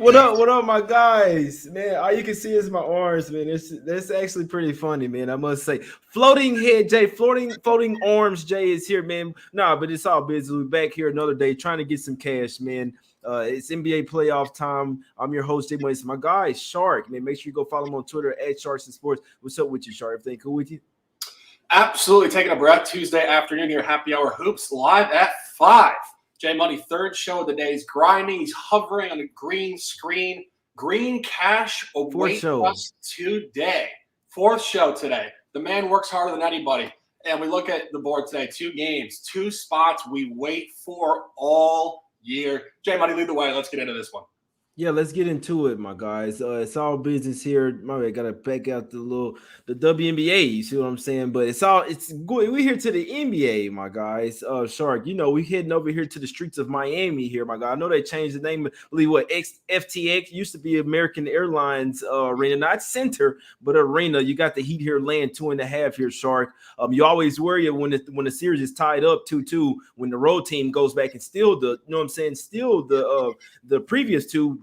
What up? What up, my guys? Man, all you can see is my arms, man. That's actually pretty funny, man. I must say, floating head Jay, floating arms Jay is here, man. Nah, but it's all busy. We're back here another day trying to get some cash, man. It's NBA playoff time. I'm your host, Jay Moyes. My guy, Shark, man. Make sure you go follow him on Twitter at Sharks and Sports. What's up with you, Shark? Everything cool with you? Absolutely taking a breath. Tuesday afternoon here, Happy Hour Hoops live at 5. Jay Money, third show of the day. He's grinding. He's hovering on the green screen. Green cash awaits us today. Fourth show today. The man works harder than anybody. And we look at the board today. 2 games, 2 spots we wait for all year. Jay Money, lead the way. Let's get into this one. Yeah, let's get into it, my guys. It's all business here. I gotta back out the WNBA. You see what I'm saying? But it's good. We're here to the NBA, my guys. Shark, we heading over here to the streets of Miami here, my guy. I know they changed the name. I believe FTX used to be American Airlines Arena, not center, but arena. You got the Heat here laying 2.5 here, Shark. You always worry when the series is tied up 2-2 when the road team goes back and steal the previous two.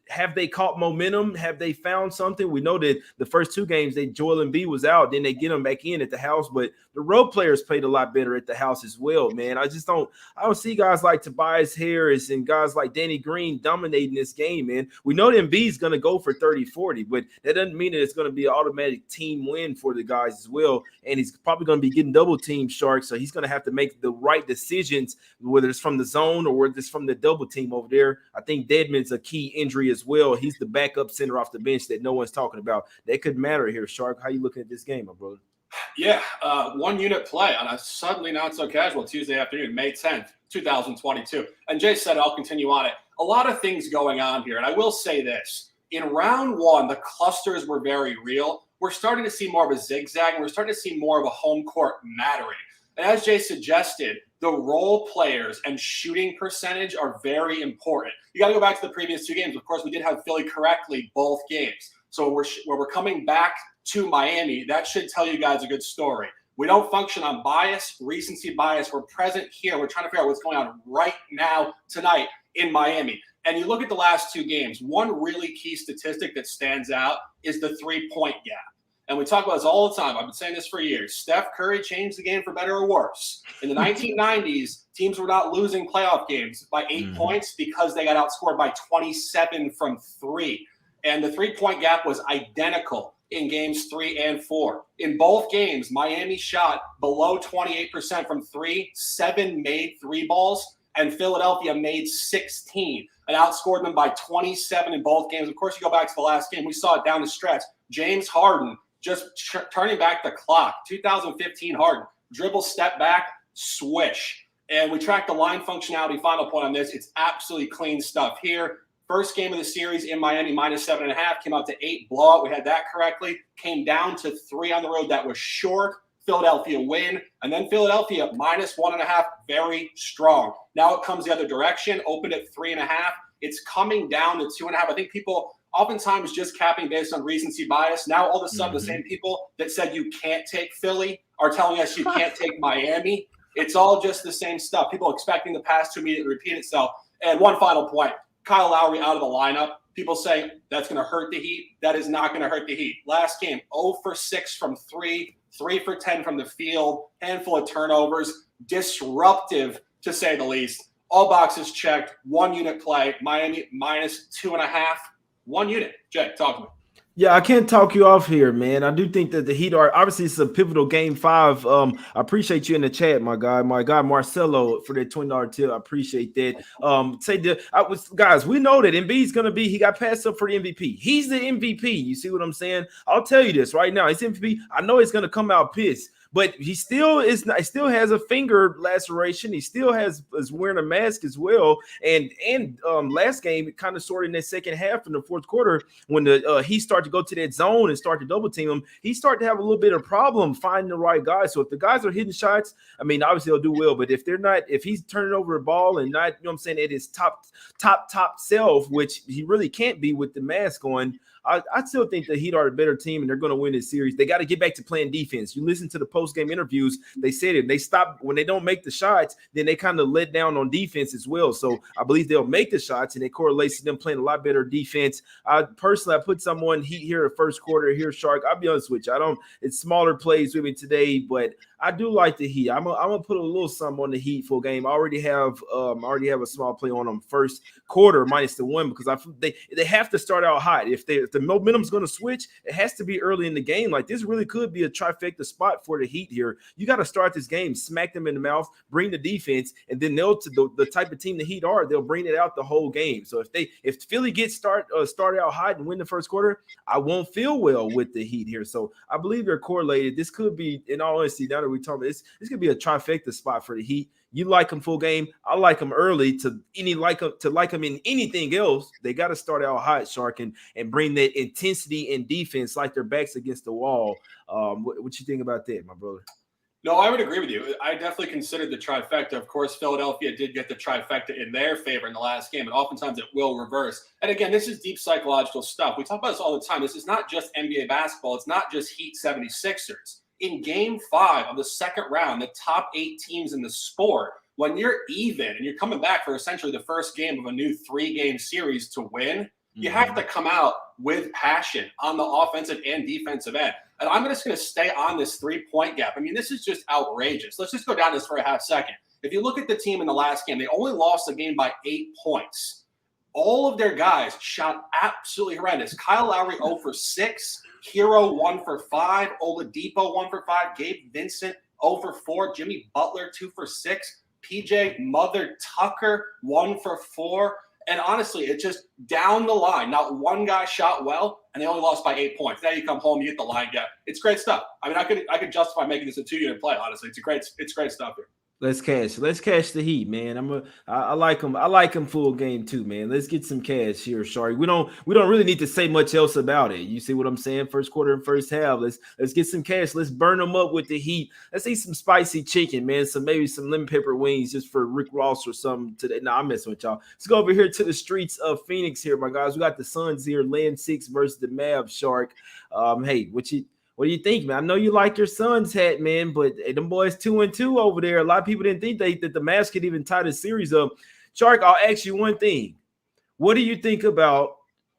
Have they caught momentum? Have they found something? We know that the first 2 games, Joel Embiid was out. Then they get him back in at the house. But the role players played a lot better at the house as well, man. I don't see guys like Tobias Harris and guys like Danny Green dominating this game, man. We know that Embiid's going to go for 30-40, but that doesn't mean that it's going to be an automatic team win for the guys as well. And he's probably going to be getting double team, Shark. So he's going to have to make the right decisions, whether it's from the zone or whether it's from the double team over there. I think Dedmon's a key injury as well. He's the backup center off the bench that no one's talking about. That could matter here, Shark. How you looking at this game, my brother? Yeah, 1 unit play on a suddenly not so casual Tuesday afternoon, May 10th, 2022. And Jay said, I'll continue on it. A lot of things going on here. And I will say this. In round 1, the clusters were very real. We're starting to see more of a zigzag, and we're starting to see more of a home court mattering. And as Jay suggested, the role players and shooting percentage are very important. You got to go back to the previous 2 games. Of course, we did have Philly correctly both games. So we're coming back to Miami. That should tell you guys a good story. We don't function on bias, recency bias. We're present here. We're trying to figure out what's going on right now, tonight in Miami. And you look at the last 2 games, one really key statistic that stands out is the 3-point gap. And we talk about this all the time. I've been saying this for years. Steph Curry changed the game for better or worse. In the 1990s, teams were not losing playoff games by 8 points because they got outscored by 27 from 3. And the 3-point gap was identical in games 3 and 4. In both games, Miami shot below 28% from 3, 7 made 3 balls, and Philadelphia made 16 and outscored them by 27 in both games. Of course, you go back to the last game. We saw it down the stretch. James Harden just turning back the clock. 2015 Harden, dribble, step back, swish. And we tracked the line functionality. Final point on this. It's absolutely clean stuff here. First game of the series in Miami, -7.5, came out to 8 blowout. We had that correctly. Came down to 3 on the road. That was short. Philadelphia win. And then Philadelphia -1.5, very strong. Now it comes the other direction. Opened at 3.5. It's coming down to 2.5. I think people oftentimes just capping based on recency bias. Now all of a sudden the same people that said you can't take Philly are telling us you can't take Miami. It's all just the same stuff. People expecting the past to immediately repeat itself. And one final point. Kyle Lowry out of the lineup. People say that's going to hurt the Heat. That is not going to hurt the Heat. Last game, 0 for 6 from 3, 3 for 10 from the field, handful of turnovers, disruptive to say the least. All boxes checked, 1 unit play, Miami -2.5, 1 unit. Jay, talk to me. Yeah, I can't talk you off here, man. I do think that the Heat are obviously it's a pivotal game 5. I appreciate you in the chat, my guy Marcelo for that $20 tip. I appreciate that. Guys, we know that Embiid's gonna be. He got passed up for the MVP. He's the MVP. You see what I'm saying? I'll tell you this right now. He's MVP. I know he's gonna come out pissed. But he still has a finger laceration. He still is wearing a mask as well. And last game, it kind of sorted in that second half in the fourth quarter when he started to go to that zone and start to double team him. He started to have a little bit of problem finding the right guys. So if the guys are hitting shots, I mean, obviously they'll do well. But if they're not, if he's turning over a ball and not, at his top self, which he really can't be with the mask on, I still think the Heat are a better team and they're going to win this series. They got to get back to playing defense. You listen to the post post-game interviews, they said it. They stop when they don't make the shots, then they kind of let down on defense as well. So I believe they'll make the shots, and it correlates to them playing a lot better defense. I put someone Heat here at first quarter here, Shark. I'll be honest with you. It's smaller plays with me today, but I do like the Heat. I'm gonna put a little something on the Heat full game. I already have a small play on them first quarter minus the 1 because they have to start out hot. If the momentum's going to switch, it has to be early in the game. Like this really could be a trifecta spot for the Heat here. You got to start this game, smack them in the mouth, bring the defense, and then the type of team the Heat are, they'll bring it out the whole game. So if Philly gets started out hot and win the first quarter, I won't feel well with the Heat here. So I believe they're correlated. This could be, in all honesty, now that we're talking about this could be a trifecta spot for the Heat. You like them full game. I like them early. To like them in anything else, they got to start out hot, Shark, and bring that intensity and defense like their backs against the wall. What you think about that, my brother? No, I would agree with you. I definitely considered the trifecta. Of course, Philadelphia did get the trifecta in their favor in the last game, and oftentimes it will reverse. And again, this is deep psychological stuff. We talk about this all the time. This is not just NBA basketball. It's not just Heat 76ers. In Game 5 of the second round, the top 8 teams in the sport, when you're even and you're coming back for essentially the first game of a new 3-game series to win, you have to come out with passion on the offensive and defensive end. And I'm just going to stay on this 3-point gap. I mean, this is just outrageous. Let's just go down this for a half second. If you look at the team in the last game, they only lost the game by 8 points. All of their guys shot absolutely horrendous. Kyle Lowry 0 for 6. Hero 1 for 5. Oladipo 1 for 5. Gabe Vincent 0 for 4. Jimmy Butler 2 for 6. PJ Mother Tucker 1 for 4. And honestly, it's just down the line. Not one guy shot well, and they only lost by 8 points. Now you come home, you get the line gap. It's great stuff. I mean, I could justify making this a 2-unit play. Honestly, it's great stuff here. Let's cash the Heat, man. I like them. I like them full game too, man. Let's get some cash here, Shari. We don't really need to say much else about it. You see what I'm saying? First quarter and first half. Let's get some cash. Let's burn them up with the Heat. Let's eat some spicy chicken, man. Maybe some lemon pepper wings just for Rick Ross or something today. Nah, I'm messing with y'all. Let's go over here to the streets of Phoenix here, my guys. We got the Suns here, laying 6 versus the Mavs, Shark. Hey, what do you think, man? I know you like your Suns hat, man, but hey, them boys 2-2 over there. A lot of people didn't think that the Mavs could even tie the series up. Shark, I'll ask you one thing. What do you think about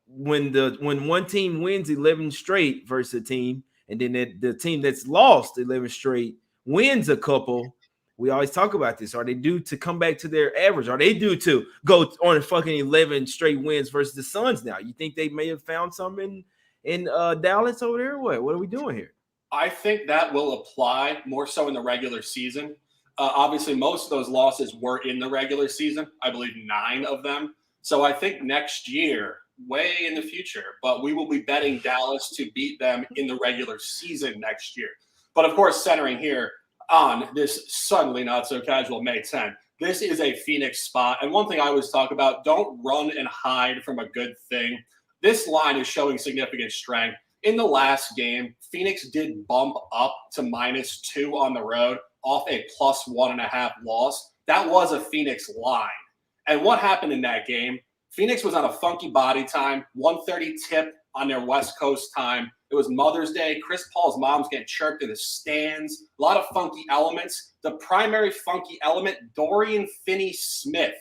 when one team wins 11 straight versus a team, and then the team that's lost 11 straight wins a couple? We always talk about this. Are they due to come back to their average? Are they due to go on fucking 11 straight wins versus the Suns now? You think they may have found something in Dallas over there? What are we doing here? I think that will apply more so in the regular season. Obviously, most of those losses were in the regular season. I believe 9 of them. So I think next year, way in the future, but we will be betting Dallas to beat them in the regular season next year. But of course, centering here on this suddenly not so casual May 10th, this is a Phoenix spot. And one thing I always talk about, don't run and hide from a good thing. This line is showing significant strength. In the last game, Phoenix did bump up to -2 on the road off a +1.5 loss. That was a Phoenix line. And what happened in that game? Phoenix was on a funky body time, 1:30 tip on their West Coast time. It was Mother's Day. Chris Paul's mom's getting chirped in the stands. A lot of funky elements. The primary funky element, Dorian Finney-Smith,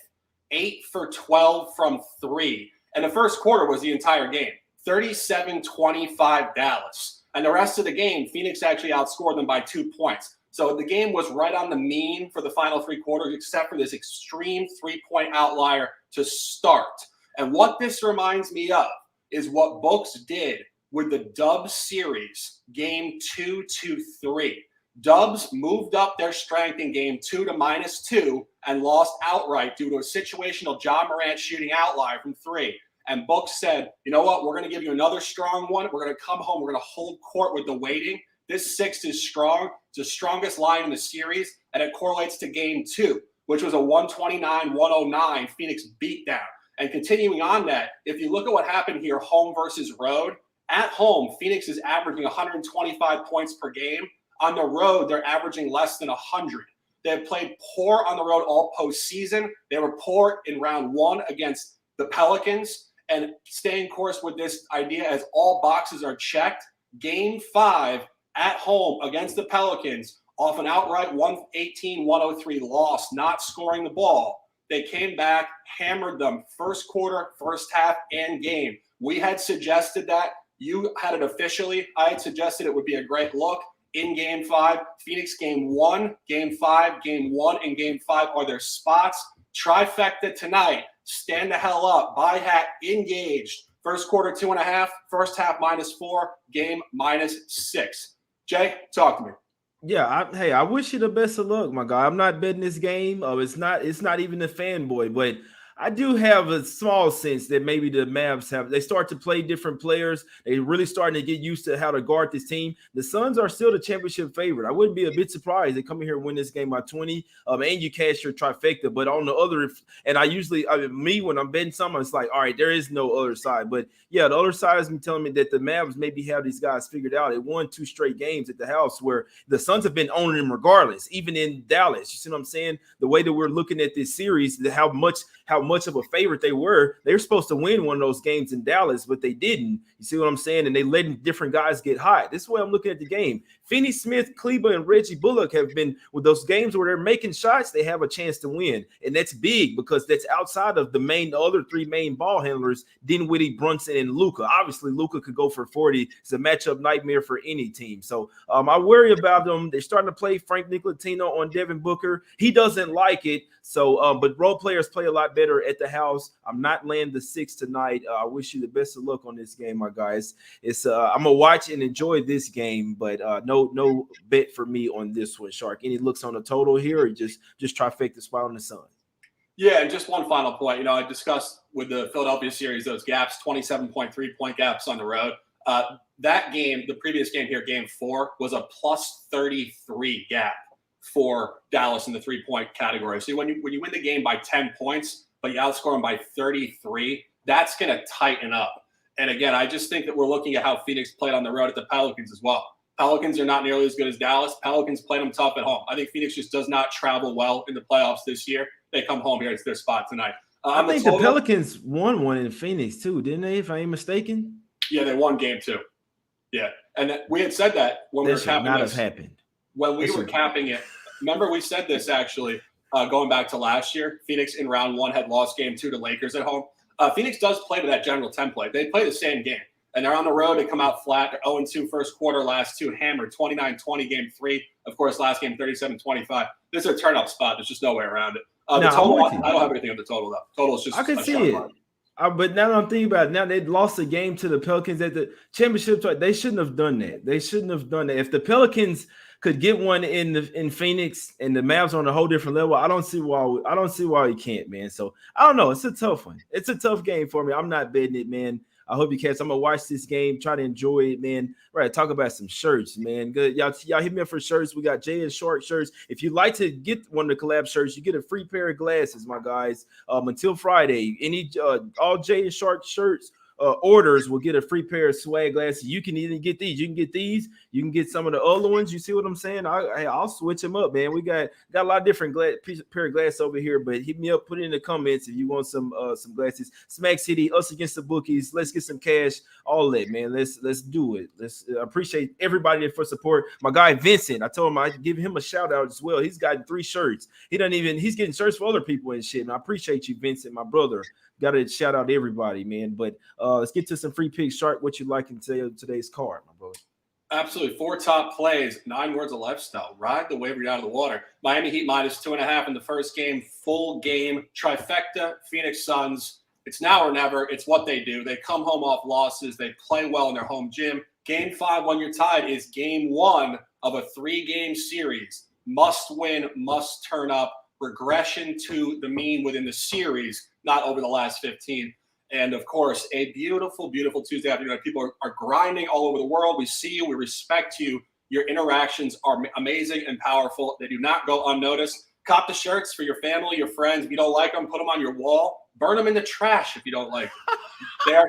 8 for 12 from 3. And the first quarter was the entire game, 37-25 Dallas. And the rest of the game, Phoenix actually outscored them by 2 points. So the game was right on the mean for the final 3 quarters, except for this extreme 3-point outlier to start. And what this reminds me of is what Books did with the Dubs series, game 2-3. Dubs moved up their strength in game 2 to -2 and lost outright due to a situational Ja Morant shooting outlier from 3. And Books said, you know what? We're going to give you another strong one. We're going to come home. We're going to hold court with the weighting. This 6 is strong. It's the strongest line in the series, and it correlates to game 2, which was a 129-109 Phoenix beatdown. And continuing on that, if you look at what happened here, home versus road, at home, Phoenix is averaging 125 points per game. On the road, they're averaging less than 100. They have played poor on the road all postseason. They were poor in round 1 against the Pelicans. And staying course with this idea as all boxes are checked, game 5 at home against the Pelicans, off an outright 118-103 loss, not scoring the ball. They came back, hammered them first quarter, first half, and game. We had suggested that. You had it officially. I had suggested it would be a great look in Game 5. Phoenix Game 1, Game 5, Game 1, and Game 5 are their spots. Trifecta tonight. Stand the hell up. Buy hat engaged. First quarter, 2.5. First half, -4. Game, -6. Jay, talk to me. Yeah, I wish you the best of luck, my guy. I'm not betting this game. It's not even a fanboy, but I do have a small sense that maybe the Mavs they start to play different players. They really starting to get used to how to guard this team. The Suns are still the championship favorite. I wouldn't be a bit surprised they come in here and win this game by 20. And you cash your trifecta. But on the other, and when I'm betting something, it's like, all right, there is no other side. But yeah, the other side is me telling me that the Mavs maybe have these guys figured out. They won 2 straight games at the house where the Suns have been owning them regardless, even in Dallas. You see what I'm saying? The way that we're looking at this series, how much of a favorite they were supposed to win one of those games in Dallas, but they didn't. You see what I'm saying? And they letting different guys get hot. This is the way I'm looking at the game. Finney Smith, Kleba, and Reggie Bullock have been with those games where they're making shots, they have a chance to win. And that's big because that's outside of the other 3 main ball handlers, Dinwiddie, Brunson, and Luka. Obviously, Luka could go for 40. It's a matchup nightmare for any team. So I worry about them. They're starting to play Frank Nicotino on Devin Booker. He doesn't like it. So, but role players play a lot better at the house. I'm not laying the 6 tonight. I wish you the best of luck on this game, my guys. I'm gonna watch and enjoy this game, but no bet for me on this one, Shark. Any looks on the total here, or just trifecta spot on the Sun? Yeah, and just one final point. I discussed with the Philadelphia series those gaps, 27.3 point gaps on the road. That game, the previous game here, Game 4, was a +33 gap for Dallas in the 3-point category. So when you win the game by 10 points, but you outscore them by 33, that's going to tighten up. And again, I just think that we're looking at how Phoenix played on the road at the Pelicans as well. Pelicans are not nearly as good as Dallas. Pelicans played them tough at home. I think Phoenix just does not travel well in the playoffs this year. They come home here. It's their spot tonight. I think the Pelicans won one in Phoenix too, didn't they, if I ain't mistaken? Yeah, they won Game 2. Yeah. And we had said that when we were capping this. Have happened. When we were capping it, remember we said this actually going back to last year. Phoenix in round 1 had lost Game 2 to Lakers at home. Phoenix does play to that general template. They play the same game. And they're on the road. They come out flat. They're 0-2 first quarter, last 2 hammered, 29-20 Game 3. Of course, last game 37-25. This is a turn-up spot. There's just no way around it. The total, I don't have anything on the total, though. Total is just I can see it. But now that I'm thinking about it, now they lost a game to the Pelicans at the championship. They shouldn't have done that. They shouldn't have done that. If the Pelicans could get one in Phoenix and the Mavs on a whole different level, I don't see why he can't, man. So I don't know. It's a tough one. It's a tough game for me. I'm not betting it, man. I hope you catch. I'm gonna watch this game, try to enjoy it, man. Right, talk about some shirts, man. Good, y'all hit me up for shirts. We got Jay and Shark shirts. If you'd like to get one of the collab shirts, you get a free pair of glasses, my guys. Until Friday, any all Jay and Shark shirts orders will get a free pair of swag glasses. You can even get these. You can get these. You can get some of the other ones. You see what I'm saying? I'll switch them up, man. We got a lot of different pair of glasses over here. But hit me up. Put it in the comments if you want some glasses. Smack City, us against the bookies. Let's get some cash. All that, man. Let's do it. Let's appreciate everybody for support. My guy Vincent, I told him I'd give him a shout out as well. He's gotten 3 shirts. He's getting shirts for other people and shit. And I appreciate you, Vincent, my brother. Got to shout out everybody, man. But let's get to some free picks. Shark, what you like in today's card, my brother? Absolutely. 4 top plays, 9 words of lifestyle. Ride the wave out of the water. Miami Heat -2.5 in the first game. Full game trifecta. Phoenix Suns. It's now or never. It's what they do. They come home off losses. They play well in their home gym. Game 5, when you're tied, is game 1 of a 3-game series. Must win, must turn up. Regression to the mean within the series, not over the last 15. And, of course, a beautiful, beautiful Tuesday afternoon. People are grinding all over the world. We see you. We respect you. Your interactions are amazing and powerful. They do not go unnoticed. Cop the shirts for your family, your friends. If you don't like them, put them on your wall. Burn them in the trash if you don't like them.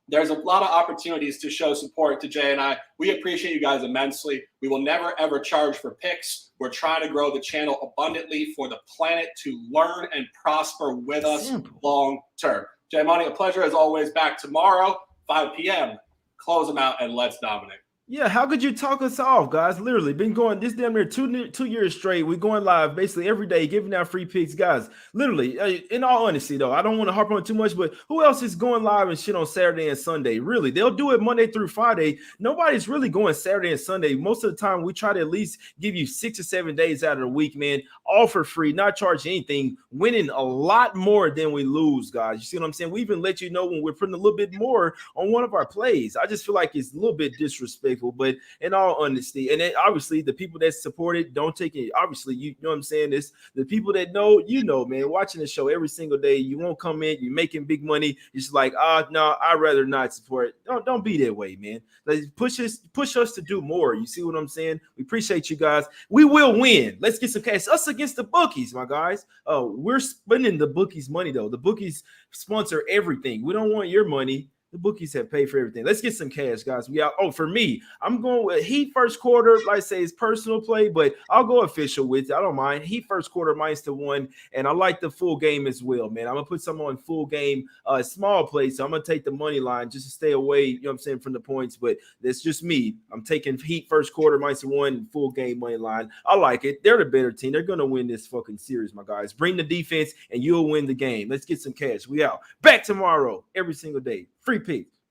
There's a lot of opportunities to show support to Jay and I. We appreciate you guys immensely. We will never, ever charge for picks. We're trying to grow the channel abundantly for the planet to learn and prosper with us long term. Jay Money, a pleasure as always. Back tomorrow, 5 p.m. Close them out and let's dominate. Yeah, how could you talk us off, guys? Literally, been going this damn near 2 years straight. We're going live basically every day, giving out free picks, guys. Literally, in all honesty, though, I don't want to harp on it too much, but who else is going live and shit on Saturday and Sunday? Really, they'll do it Monday through Friday. Nobody's really going Saturday and Sunday. Most of the time, we try to at least give you 6 or 7 days out of the week, man, all for free, not charge anything, winning a lot more than we lose, guys. You see what I'm saying? We even let you know when we're putting a little bit more on one of our plays. I just feel like it's a little bit disrespectful. But in all honesty, and then obviously the people that support it don't take it. Obviously, you know what I'm saying? It's the people that know, man, watching the show every single day. You won't come in, you're making big money. It's like, no, I'd rather not support it. Don't be that way, man. Like, push us to do more. You see what I'm saying? We appreciate you guys. We will win. Let's get some cash. Us against the bookies, my guys. We're spending the bookies' money though. The bookies sponsor everything. We don't want your money. The bookies have paid for everything. Let's get some cash, guys. We out. Oh, for me, I'm going with Heat first quarter. Like I say, it's personal play, but I'll go official with it. I don't mind. Heat first quarter -1, and I like the full game as well, man. I'm gonna put some on full game, small play. So I'm gonna take the money line just to stay away. You know what I'm saying, from the points. But that's just me. I'm taking Heat first quarter -1, full game money line. I like it. They're the better team. They're gonna win this fucking series, my guys. Bring the defense, and you'll win the game. Let's get some cash. We out. Back tomorrow, every single day. Free picks.